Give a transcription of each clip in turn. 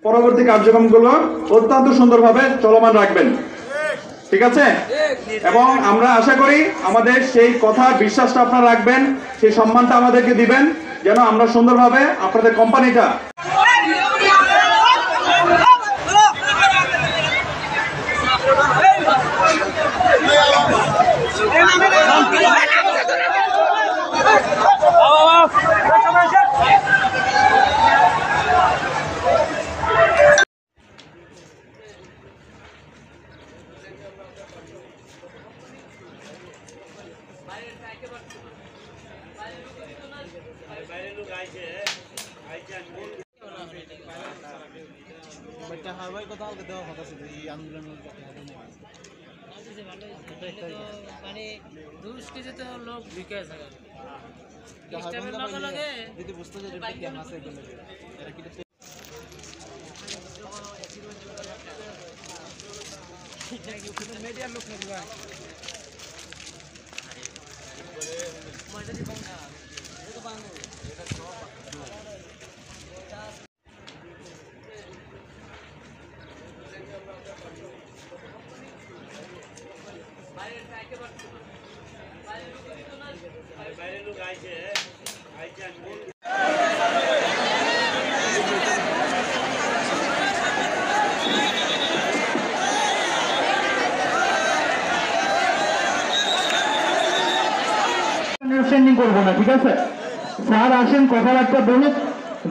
পরবর্তী কার্যক্রমগুলো অত্যন্ত সুন্দরভাবে চলমান রাখবেন, ঠিক আছে? এবং আমরা আশা করি আমাদের সেই কথা বিশ্বাসটা আপনারা রাখবেন, সেই সম্মানটা আমাদেরকে দিবেন, যেন আমরা সুন্দরভাবে আপনাদের কোম্পানিটা মানে 2 কেজি তো লোক বিকে থাকে স্টেপের লগে লগে যদি বুঝতে যে কেন আছে এগুলো এরা কি মিডিয়ার লোক নাকি ভাই মানে দি বাংলা এটা বাংলা এটা সব বাইরে লোক আইছে আন্ডারস্ট্যান্ডিং করবো না, ঠিক আছে? স্যার আসেন, কথাবার্তা বলুন।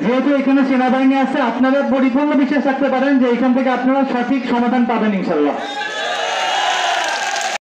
যেহেতু এখানে সেনাবাহিনী আছে, আপনারা পরিপূর্ণ বিশ্বাস রাখতে পারেন যে এখান থেকে আপনারা সঠিক সমাধান পাবেন ইনশাল্লাহ।